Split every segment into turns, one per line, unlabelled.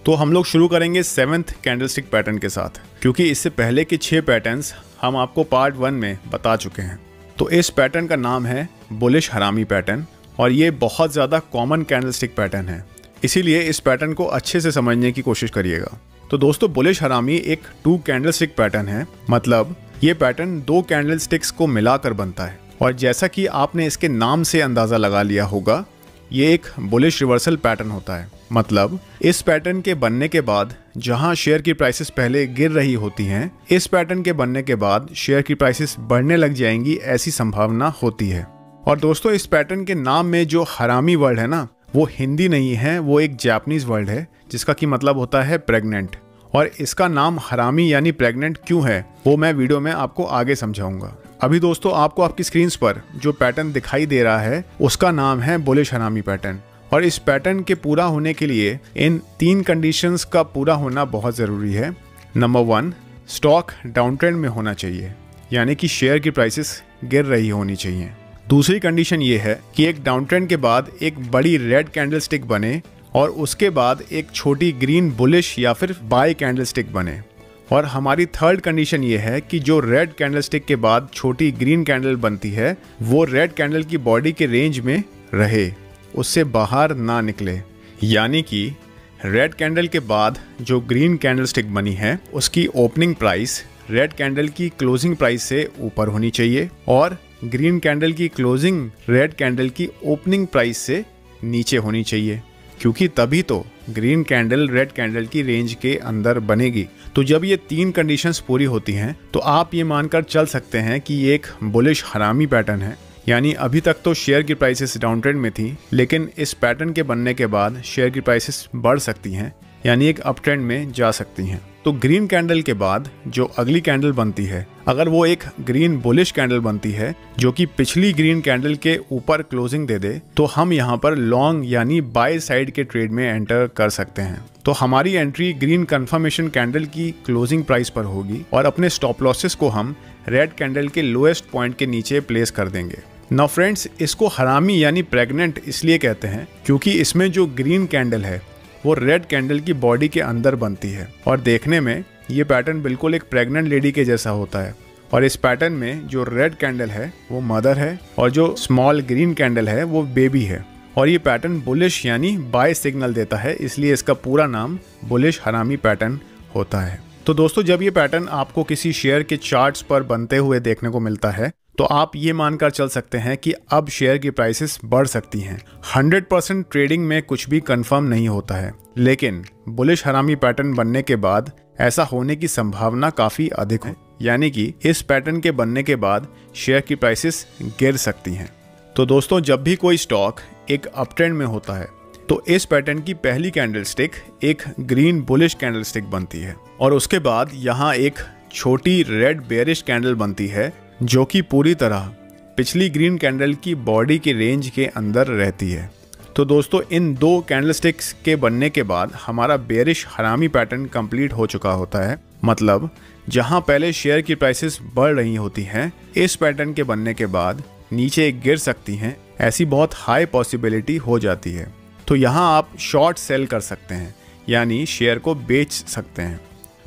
तो हम लोग शुरू करेंगे 7th कैंडलस्टिक पैटर्न के साथ, क्योंकि इससे पहले के 6 पैटर्न्स हम आपको पार्ट 1 में बता चुके हैं। तो इस पैटर्न का नाम है बुलिश हरामी पैटर्न और ये बहुत ज़्यादा कॉमन कैंडलस्टिक पैटर्न है, इसीलिए इस पैटर्न को अच्छे से समझने की कोशिश करिएगा। तो दोस्तों, बुलिश हरामी एक 2 कैंडलस्टिक पैटर्न है, मतलब ये पैटर्न 2 कैंडलस्टिक्स को मिलाकर बनता है। और जैसा कि आपने इसके नाम से अंदाज़ा लगा लिया होगा, ये एक बुलिश रिवर्सल पैटर्न होता है। मतलब इस पैटर्न के बनने के बाद जहां शेयर की प्राइसेस पहले गिर रही होती हैं, इस पैटर्न के बनने के बाद शेयर की प्राइसेस बढ़ने लग जाएंगी, ऐसी संभावना होती है। और दोस्तों, इस पैटर्न के नाम में जो हरामी वर्ड है ना, वो हिंदी नहीं है, वो एक जापानीज वर्ड है जिसका कि मतलब होता है प्रेग्नेंट। और इसका नाम हरामी यानी प्रेग्नेंट क्यों है, वो मैं वीडियो में आपको आगे समझाऊंगा। अभी दोस्तों, आपको आपकी स्क्रीन पर जो पैटर्न दिखाई दे रहा है उसका नाम है बुलिश हरामी पैटर्न। और इस पैटर्न के पूरा होने के लिए इन 3 कंडीशंस का पूरा होना बहुत ज़रूरी है। नंबर 1, स्टॉक डाउन ट्रेंड में होना चाहिए, यानी कि शेयर की प्राइसेस गिर रही होनी चाहिए। दूसरी कंडीशन ये है कि एक डाउन ट्रेंड के बाद एक बड़ी रेड कैंडलस्टिक बने और उसके बाद एक छोटी ग्रीन बुलिश या फिर बाय कैंडलस्टिक बने। और हमारी थर्ड कंडीशन ये है कि जो रेड कैंडलस्टिक के बाद छोटी ग्रीन कैंडल बनती है, वो रेड कैंडल की बॉडी के रेंज में रहे, उससे बाहर ना निकले। यानी कि रेड कैंडल के बाद जो ग्रीन कैंडलस्टिक बनी है, उसकी ओपनिंग प्राइस रेड कैंडल की क्लोजिंग प्राइस से ऊपर होनी चाहिए और ग्रीन कैंडल की क्लोजिंग रेड कैंडल की ओपनिंग प्राइस से नीचे होनी चाहिए, क्योंकि तभी तो ग्रीन कैंडल रेड कैंडल की रेंज के अंदर बनेगी। तो जब ये 3 कंडीशंस पूरी होती हैं, तो आप ये मानकर चल सकते हैं कि ये एक बुलिश हरामी पैटर्न है। यानी अभी तक तो शेयर की प्राइसेस डाउन ट्रेंड में थी, लेकिन इस पैटर्न के बनने के बाद शेयर की प्राइसेस बढ़ सकती हैं, यानी एक अप ट्रेंड में जा सकती हैं। तो ग्रीन कैंडल के बाद जो अगली कैंडल बनती है, अगर वो एक ग्रीन बुलिश कैंडल बनती है जो कि पिछली ग्रीन कैंडल के ऊपर क्लोजिंग दे दे, तो हम यहाँ पर लॉन्ग यानी बाय साइड के ट्रेड में एंटर कर सकते हैं। तो हमारी एंट्री ग्रीन कंफर्मेशन कैंडल की क्लोजिंग प्राइस पर होगी और अपने स्टॉप लॉसेस को हम रेड कैंडल के लोएस्ट पॉइंट के नीचे प्लेस कर देंगे। नाउ फ्रेंड्स, इसको हरामी यानी प्रेग्नेंट इसलिए कहते हैं क्योंकि इसमें जो ग्रीन कैंडल है वो रेड कैंडल की बॉडी के अंदर बनती है और देखने में ये पैटर्न बिल्कुल एक प्रेग्नेंट लेडी के जैसा होता है। और इस पैटर्न में जो रेड कैंडल है वो मदर है और जो स्मॉल ग्रीन कैंडल है वो बेबी है। और ये पैटर्न बुलिश यानी बाय सिग्नल देता है, इसलिए इसका पूरा नाम बुलिश हरामी पैटर्न होता है। तो दोस्तों, जब ये पैटर्न आपको किसी शेयर के चार्ट्स पर बनते हुए देखने को मिलता है, तो आप ये मानकर चल सकते हैं कि अब शेयर की प्राइसेस बढ़ सकती हैं। 100% ट्रेडिंग में कुछ भी कंफर्म नहीं होता है, लेकिन बुलिश हरामी पैटर्न बनने के बाद ऐसा होने की संभावना काफ़ी अधिक है। यानी कि इस पैटर्न के बनने के बाद शेयर की प्राइसेस गिर सकती हैं। तो दोस्तों, जब भी कोई स्टॉक एक अप ट्रेंड में होता है, तो इस पैटर्न की पहली कैंडलस्टिक एक ग्रीन बुलिश कैंडलस्टिक बनती है और उसके बाद यहाँ एक छोटी रेड बेयरिश कैंडल बनती है जो कि पूरी तरह पिछली ग्रीन कैंडल की बॉडी के रेंज के अंदर रहती है। तो दोस्तों, इन 2 कैंडलस्टिक्स के बनने के बाद हमारा बेयरिश हरामी पैटर्न कंप्लीट हो चुका होता है। मतलब जहां पहले शेयर की प्राइसेस बढ़ रही होती हैं, इस पैटर्न के बनने के बाद नीचे गिर सकती हैं, ऐसी बहुत हाई पॉसिबिलिटी हो जाती है। तो यहां आप शॉर्ट सेल कर सकते हैं, यानी शेयर को बेच सकते हैं।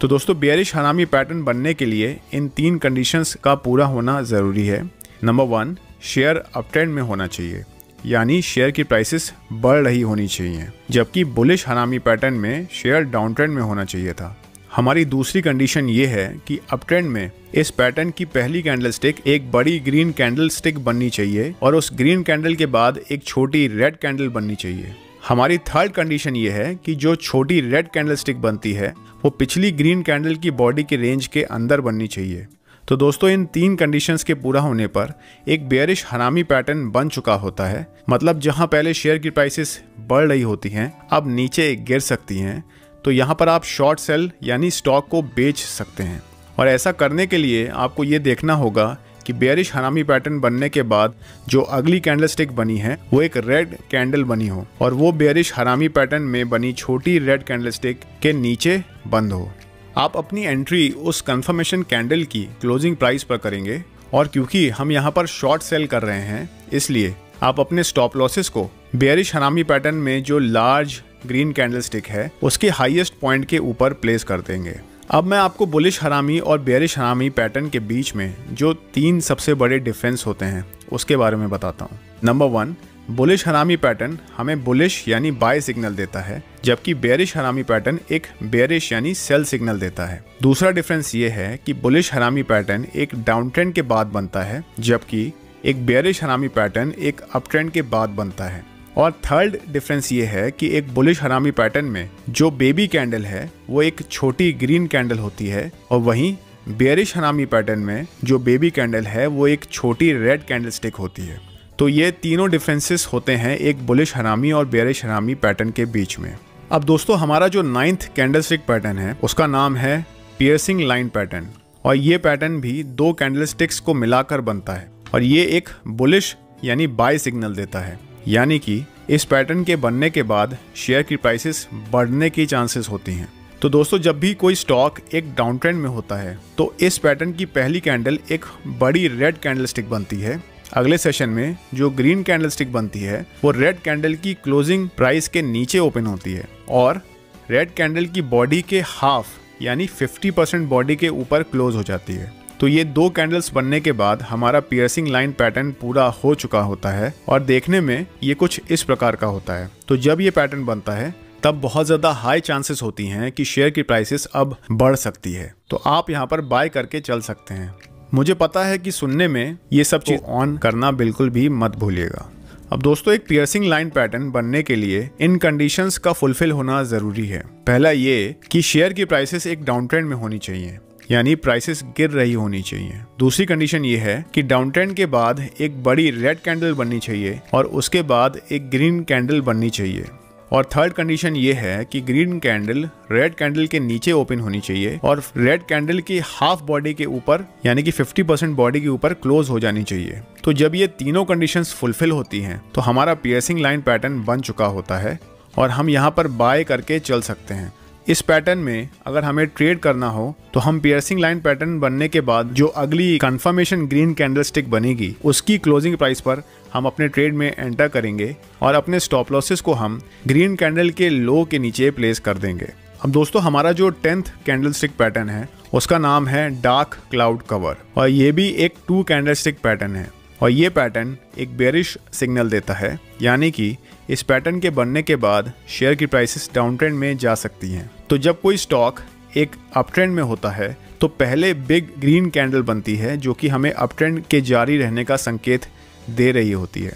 तो दोस्तों, बेयरिश हरामी पैटर्न बनने के लिए इन 3 कंडीशंस का पूरा होना ज़रूरी है। नंबर 1, शेयर अप ट्रेंड में होना चाहिए, यानी शेयर की प्राइसेस बढ़ रही होनी चाहिए, जबकि बुलिश हरामी पैटर्न में शेयर डाउन ट्रेंड में होना चाहिए था। हमारी दूसरी कंडीशन ये है कि अप ट्रेंड में इस पैटर्न की पहली कैंडलस्टिक एक बड़ी ग्रीन कैंडलस्टिक बननी चाहिए और उस ग्रीन कैंडल के बाद एक छोटी रेड कैंडल बननी चाहिए। हमारी थर्ड कंडीशन ये है कि जो छोटी रेड कैंडलस्टिक बनती है वो पिछली ग्रीन कैंडल की बॉडी के रेंज के अंदर बननी चाहिए। तो दोस्तों, इन 3 कंडीशंस के पूरा होने पर एक बेयरिश हरामी पैटर्न बन चुका होता है। मतलब जहां पहले शेयर की प्राइसेस बढ़ रही होती हैं, अब नीचे गिर सकती हैं, तो यहाँ पर आप शॉर्ट सेल यानी स्टॉक को बेच सकते हैं। और ऐसा करने के लिए आपको ये देखना होगा कि बेयरिश हरामी पैटर्न बनने के बाद जो अगली कैंडलस्टिक बनी है वो एक रेड कैंडल बनी हो और वो बेयरिश हरामी पैटर्न में बनी छोटी रेड कैंडलस्टिक के नीचे बंद हो। आप अपनी एंट्री उस कंफर्मेशन कैंडल की क्लोजिंग प्राइस पर करेंगे और क्योंकि हम यहाँ पर शॉर्ट सेल कर रहे हैं, इसलिए आप अपने स्टॉप लॉसेस को बेयरिश हरामी पैटर्न में जो लार्ज ग्रीन कैंडलस्टिक है उसके हाईएस्ट पॉइंट के ऊपर प्लेस कर देंगे। अब मैं आपको बुलिश हरामी और बेरिश हरामी पैटर्न के बीच में जो 3 सबसे बड़े डिफरेंस होते हैं उसके बारे में बताता हूँ। नंबर 1, बुलिश हरामी पैटर्न हमें बुलिश यानी बाय सिग्नल देता है, जबकि बेरिश हरामी पैटर्न एक बेरिश यानी सेल सिग्नल देता है। दूसरा डिफरेंस ये है कि बुलिश हरामी पैटर्न एक डाउन ट्रेंड के बाद बनता है, जबकि एक बेरिश हरामी पैटर्न एक अप ट्रेंड के बाद बनता है। और थर्ड डिफरेंस ये है कि एक बुलिश हरामी पैटर्न में जो बेबी कैंडल है वो एक छोटी ग्रीन कैंडल होती है, और वहीं बेरिश हरामी पैटर्न में जो बेबी कैंडल है वो एक छोटी रेड कैंडलस्टिक होती है। तो ये तीनों डिफरेंसेस होते हैं एक बुलिश हरामी और बेरिश हरामी पैटर्न के बीच में। अब दोस्तों हमारा जो 9th कैंडलस्टिक पैटर्न है उसका नाम है पियर्सिंग लाइन पैटर्न, और ये पैटर्न भी 2 कैंडलस्टिक्स को मिलाकर बनता है, और ये एक बुलिश यानी बाय सिग्नल देता है। यानी कि इस पैटर्न के बनने के बाद शेयर की प्राइसेस बढ़ने की चांसेस होती हैं। तो दोस्तों जब भी कोई स्टॉक एक डाउन ट्रेंड में होता है तो इस पैटर्न की पहली कैंडल एक बड़ी रेड कैंडलस्टिक बनती है। अगले सेशन में जो ग्रीन कैंडलस्टिक बनती है वो रेड कैंडल की क्लोजिंग प्राइस के नीचे ओपन होती है, और रेड कैंडल की बॉडी के हाफ यानी 50% बॉडी के ऊपर क्लोज हो जाती है। तो ये 2 कैंडल्स बनने के बाद हमारा पियर्सिंग लाइन पैटर्न पूरा हो चुका होता है, और देखने में ये कुछ इस प्रकार का होता है। तो जब ये पैटर्न बनता है तब बहुत ज़्यादा हाई चांसेस होती हैं कि शेयर की प्राइसेस अब बढ़ सकती है, तो आप यहाँ पर बाय करके चल सकते हैं। मुझे पता है कि सुनने में ये सब चीज़ ऑन करना बिल्कुल भी मत भूलिएगा। अब दोस्तों एक पियर्सिंग लाइन पैटर्न बनने के लिए इन कंडीशंस का फुलफिल होना ज़रूरी है। पहला ये कि शेयर की प्राइसेस एक डाउन ट्रेंड में होनी चाहिए, यानी प्राइसेस गिर रही होनी चाहिए। दूसरी कंडीशन ये है कि डाउन ट्रेंड के बाद एक बड़ी रेड कैंडल बननी चाहिए और उसके बाद एक ग्रीन कैंडल बननी चाहिए। और थर्ड कंडीशन ये है कि ग्रीन कैंडल रेड कैंडल के नीचे ओपन होनी चाहिए और रेड कैंडल की हाफ बॉडी के ऊपर यानी कि 50% बॉडी के ऊपर क्लोज हो जानी चाहिए। तो जब ये तीनों कंडीशंस फुलफिल होती हैं तो हमारा पियर्सिंग लाइन पैटर्न बन चुका होता है और हम यहाँ पर बाय करके चल सकते हैं। इस पैटर्न में अगर हमें ट्रेड करना हो तो हम पियर्सिंग लाइन पैटर्न बनने के बाद जो अगली कंफर्मेशन ग्रीन कैंडलस्टिक बनेगी उसकी क्लोजिंग प्राइस पर हम अपने ट्रेड में एंटर करेंगे और अपने स्टॉप लॉसेस को हम ग्रीन कैंडल के लो के नीचे प्लेस कर देंगे। अब दोस्तों हमारा जो 10th कैंडलस्टिक पैटर्न है उसका नाम है डार्क क्लाउड कवर, और ये भी एक 2 कैंडलस्टिक पैटर्न है, और ये पैटर्न एक बेरिश सिग्नल देता है, यानी कि इस पैटर्न के बनने के बाद शेयर की प्राइसेस डाउन ट्रेंड में जा सकती हैं। तो जब कोई स्टॉक एक अप ट्रेंड में होता है तो पहले बिग ग्रीन कैंडल बनती है जो कि हमें अप ट्रेंड के जारी रहने का संकेत दे रही होती है,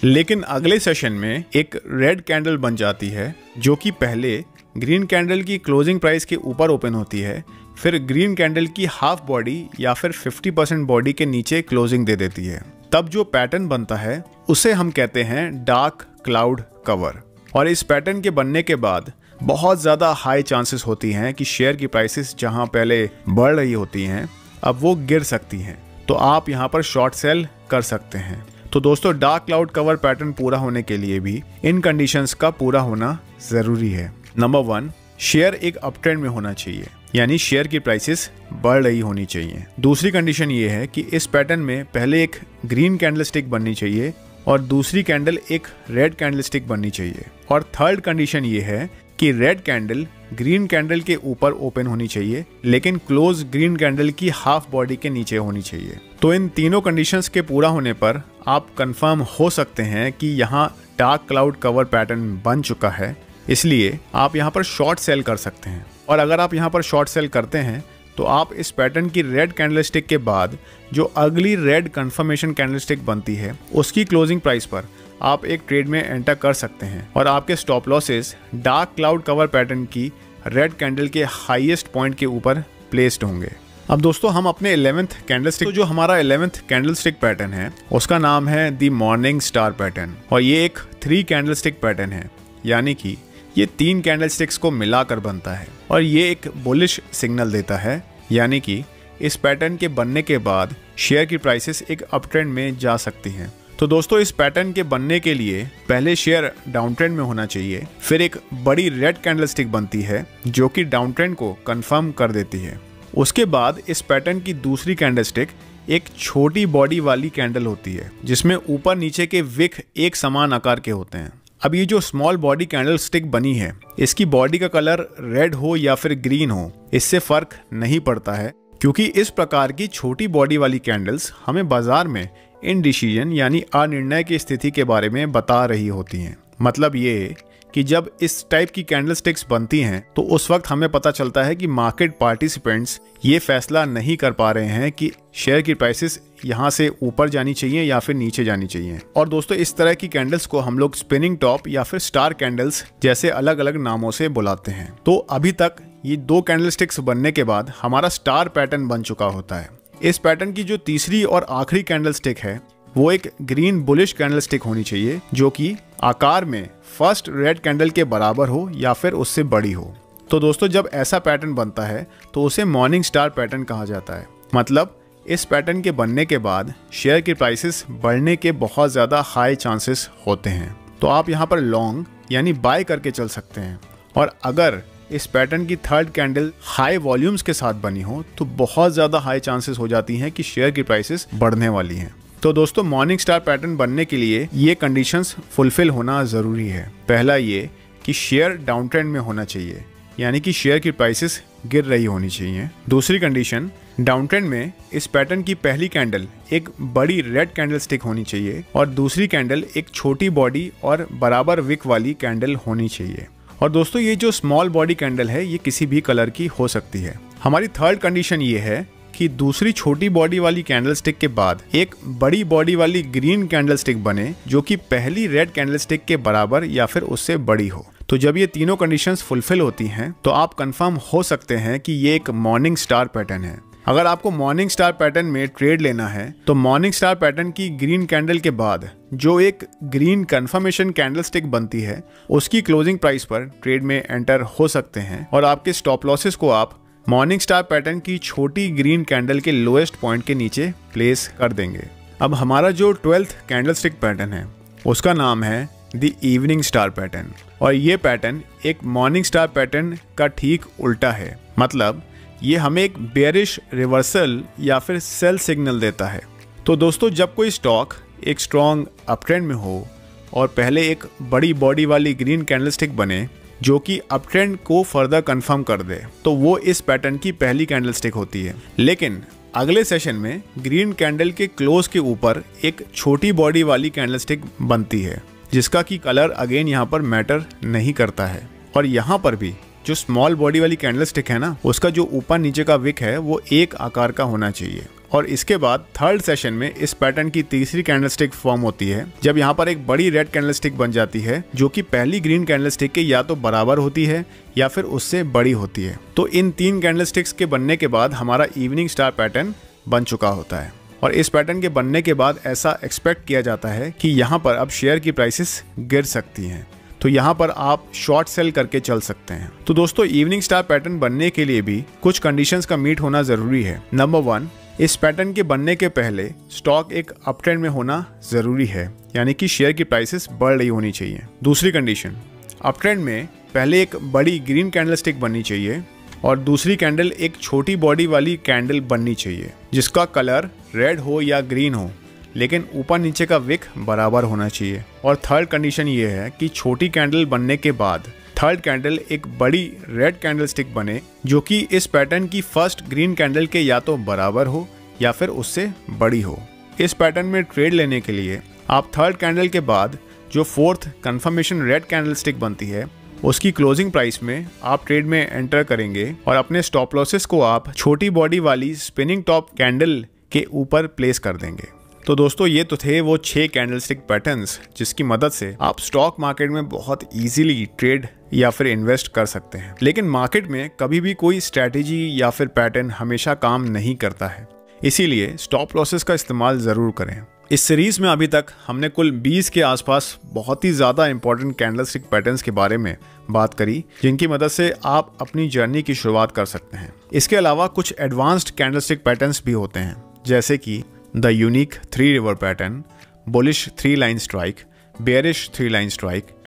लेकिन अगले सेशन में एक रेड कैंडल बन जाती है जो कि पहले ग्रीन कैंडल की क्लोजिंग प्राइस के ऊपर ओपन होती है, फिर ग्रीन कैंडल की हाफ बॉडी या फिर 50% बॉडी के नीचे क्लोजिंग दे देती है। तब जो पैटर्न बनता है उसे हम कहते हैं डार्क क्लाउड कवर, और इस पैटर्न के बनने के बाद बहुत ज़्यादा हाई चांसेस होती हैं कि शेयर की प्राइसेस जहां पहले बढ़ रही होती हैं अब वो गिर सकती हैं, तो आप यहां पर शॉर्ट सेल कर सकते हैं। तो दोस्तों डार्क क्लाउड कवर पैटर्न पूरा होने के लिए भी इन कंडीशंस का पूरा होना ज़रूरी है। नंबर 1, शेयर एक अप ट्रेंड में होना चाहिए, यानी शेयर की प्राइसेस बढ़ रही होनी चाहिए। दूसरी कंडीशन ये है कि इस पैटर्न में पहले एक ग्रीन कैंडलस्टिक बननी चाहिए और दूसरी कैंडल एक रेड कैंडलस्टिक बननी चाहिए, और थर्ड कंडीशन ये है कि रेड कैंडल ग्रीन कैंडल के ऊपर ओपन होनी चाहिए लेकिन क्लोज ग्रीन कैंडल की हाफ बॉडी के नीचे होनी चाहिए। तो इन तीनों कंडीशंस के पूरा होने पर आप कंफर्म हो सकते हैं कि यहाँ डार्क क्लाउड कवर पैटर्न बन चुका है, इसलिए आप यहाँ पर शॉर्ट सेल कर सकते हैं। और अगर आप यहाँ पर शॉर्ट सेल करते हैं तो आप इस पैटर्न की रेड कैंडलस्टिक के बाद जो अगली रेड कंफर्मेशन कैंडलस्टिक बनती है उसकी क्लोजिंग प्राइस पर आप एक ट्रेड में एंटर कर सकते हैं और आपके stop losses dark cloud cover pattern की रेड कैंडल के हाईएस्ट पॉइंट के ऊपर प्लेस्ड होंगे। अब दोस्तों हम अपने 11th कैंडलस्टिक, तो जो हमारा 11th कैंडलस्टिक पैटर्न है उसका नाम है द मॉर्निंग स्टार पैटर्न, और ये एक 3 कैंडलस्टिक पैटर्न है, यानी कि ये 3 कैंडलस्टिक्स को मिलाकर बनता है और ये एक बुलिश सिग्नल देता है, यानी कि इस पैटर्न के बनने के बाद शेयर की प्राइसेस एक अप ट्रेंड में जा सकती हैं। तो दोस्तों इस पैटर्न के बनने के लिए पहले शेयर डाउन ट्रेंड में होना चाहिए, फिर एक बड़ी रेड कैंडलस्टिक बनती है जो कि डाउन ट्रेंड को कंफर्म कर देती है। उसके बाद इस पैटर्न की दूसरी कैंडलस्टिक एक छोटी बॉडी वाली कैंडल होती है जिसमें ऊपर नीचे के विक एक समान आकार के होते हैं। अब ये जो स्मॉल बॉडी कैंडल स्टिक बनी है, इसकी बॉडी का कलर रेड हो या फिर ग्रीन हो, इससे फर्क नहीं पड़ता है, क्योंकि इस प्रकार की छोटी बॉडी वाली कैंडल्स हमें बाजार में इनडिसीजन यानी अनिर्णय की स्थिति के बारे में बता रही होती हैं। मतलब ये कि जब इस टाइप की कैंडल स्टिक्स बनती हैं तो उस वक्त हमें पता चलता है कि मार्केट पार्टिसिपेंट्स ये फैसला नहीं कर पा रहे हैं कि शेयर की प्राइसेस यहाँ से ऊपर जानी चाहिए या फिर नीचे जानी चाहिए। और दोस्तों, इस तरह की कैंडल्स को हम लोग स्पिनिंग टॉप या फिर स्टार कैंडल्स जैसे अलग अलग नामों से बुलाते हैं। तो अभी तक ये 2 कैंडल स्टिक्स बनने के बाद हमारा स्टार पैटर्न बन चुका होता है। इस पैटर्न की जो तीसरी और आखिरी कैंडल स्टिक है वो एक ग्रीन बुलिश कैंडल स्टिक होनी चाहिए, जो कि आकार में फर्स्ट रेड कैंडल के बराबर हो या फिर उससे बड़ी हो। तो दोस्तों, जब ऐसा पैटर्न बनता है तो उसे मॉर्निंग स्टार पैटर्न कहा जाता है। मतलब इस पैटर्न के बनने के बाद शेयर की प्राइसेस बढ़ने के बहुत ज़्यादा हाई चांसेस होते हैं। तो आप यहाँ पर लॉन्ग यानी बाय करके चल सकते हैं। और अगर इस पैटर्न की थर्ड कैंडल हाई वॉल्यूम्स के साथ बनी हो तो बहुत ज़्यादा हाई चांसेस हो जाती हैं कि शेयर की प्राइसेस बढ़ने वाली हैं। तो दोस्तों, मॉर्निंग स्टार पैटर्न बनने के लिए ये कंडीशंस फुलफिल होना ज़रूरी है। पहला ये कि शेयर डाउन ट्रेंड में होना चाहिए, यानी कि शेयर की प्राइसेस गिर रही होनी चाहिए। दूसरी कंडीशन, डाउन ट्रेंड में इस पैटर्न की पहली कैंडल एक बड़ी रेड कैंडल स्टिक होनी चाहिए और दूसरी कैंडल एक छोटी बॉडी और बराबर विक वाली कैंडल होनी चाहिए। और दोस्तों, ये जो स्मॉल बॉडी कैंडल है ये किसी भी कलर की हो सकती है। हमारी थर्ड कंडीशन ये है कि दूसरी छोटी बॉडी वाली कैंडल स्टिक के बाद एक बड़ी बॉडी वाली ग्रीन कैंडल स्टिक बने, जो कि पहली रेड कैंडल स्टिक के बराबर या फिर उससे बड़ी हो। तो जब ये तीनों कंडीशंस फुलफिल होती हैं तो आप कंफर्म हो सकते हैं कि ये एक मॉर्निंग स्टार पैटर्न है। अगर आपको मॉर्निंग स्टार पैटर्न में ट्रेड लेना है तो मॉर्निंग स्टार पैटर्न की ग्रीन कैंडल के बाद जो एक ग्रीन कंफर्मेशन कैंडल स्टिक बनती है उसकी क्लोजिंग प्राइस पर ट्रेड में एंटर हो सकते हैं और आपके स्टॉप लॉसेस को आप मॉर्निंग स्टार पैटर्न की छोटी ग्रीन कैंडल के लोएस्ट पॉइंट के नीचे प्लेस कर देंगे। अब हमारा जो 12th कैंडल स्टिक पैटर्न है उसका नाम है द इवनिंग स्टार पैटर्न और ये पैटर्न एक मॉर्निंग स्टार पैटर्न का ठीक उल्टा है। मतलब ये हमें एक बेयरिश रिवर्सल या फिर सेल सिग्नल देता है। तो दोस्तों, जब कोई स्टॉक एक स्ट्रॉन्ग अपट्रेंड में हो और पहले एक बड़ी बॉडी वाली ग्रीन कैंडलस्टिक बने जो कि अपट्रेंड को फर्दर कंफर्म कर दे, तो वो इस पैटर्न की पहली कैंडलस्टिक होती है। लेकिन अगले सेशन में ग्रीन कैंडल के क्लोज के ऊपर एक छोटी बॉडी वाली कैंडलस्टिक बनती है जिसका की कलर अगेन यहाँ पर मैटर नहीं करता है। और यहाँ पर भी जो स्मॉल बॉडी वाली कैंडलस्टिक है ना, उसका जो ऊपर नीचे का विक है वो एक आकार का होना चाहिए। और इसके बाद थर्ड सेशन में इस पैटर्न की तीसरी कैंडलस्टिक फॉर्म होती है जब यहाँ पर एक बड़ी रेड कैंडलस्टिक बन जाती है जो कि पहली ग्रीन कैंडलस्टिक के या तो बराबर होती है या फिर उससे बड़ी होती है। तो इन 3 कैंडलस्टिक्स के बनने के बाद हमारा इवनिंग स्टार पैटर्न बन चुका होता है। और इस पैटर्न के बनने के बाद ऐसा एक्सपेक्ट किया जाता है कि यहाँ पर अब शेयर की प्राइसेस गिर सकती हैं, तो यहाँ पर आप शॉर्ट सेल करके चल सकते हैं। तो दोस्तों, इवनिंग स्टार पैटर्न बनने के लिए भी कुछ कंडीशंस का मीट होना जरूरी है। नंबर 1, इस पैटर्न के बनने के पहले स्टॉक एक अप ट्रेंड में होना जरूरी है, यानी कि शेयर की प्राइसेस बढ़ रही होनी चाहिए। दूसरी कंडीशन, अप ट्रेंड में पहले एक बड़ी ग्रीन कैंडलस्टिक बननी चाहिए और दूसरी कैंडल एक छोटी बॉडी वाली कैंडल बननी चाहिए जिसका कलर रेड हो या ग्रीन हो, लेकिन ऊपर नीचे का विक बराबर होना चाहिए। और थर्ड कंडीशन ये है कि छोटी कैंडल बनने के बाद थर्ड कैंडल एक बड़ी रेड कैंडलस्टिक बने जो कि इस पैटर्न की फर्स्ट ग्रीन कैंडल के या तो बराबर हो या फिर उससे बड़ी हो। इस पैटर्न में ट्रेड लेने के लिए आप थर्ड कैंडल के बाद जो फोर्थ कंफर्मेशन रेड कैंडलस्टिक बनती है उसकी क्लोजिंग प्राइस में आप ट्रेड में एंटर करेंगे और अपने स्टॉप लॉसेस को आप छोटी बॉडी वाली स्पिनिंग टॉप कैंडल के ऊपर प्लेस कर देंगे। तो दोस्तों, ये तो थे वो 6 कैंडलस्टिक पैटर्न्स जिसकी मदद से आप स्टॉक मार्केट में बहुत इजीली ट्रेड या फिर इन्वेस्ट कर सकते हैं। लेकिन मार्केट में कभी भी कोई स्ट्रैटेजी या फिर पैटर्न हमेशा काम नहीं करता है, इसीलिए स्टॉप लॉसेस का इस्तेमाल ज़रूर करें। इस सीरीज में अभी तक हमने कुल 20 के आसपास बहुत ही ज़्यादा इंपॉर्टेंट कैंडलस्टिक पैटर्न्स के बारे में बात करी जिनकी मदद से आप अपनी जर्नी की शुरुआत कर सकते हैं। इसके अलावा कुछ एडवांस्ड कैंडलस्टिक पैटर्न्स भी होते हैं जैसे कि the unique 3 river pattern, bullish 3 line strike, bearish 3 line strike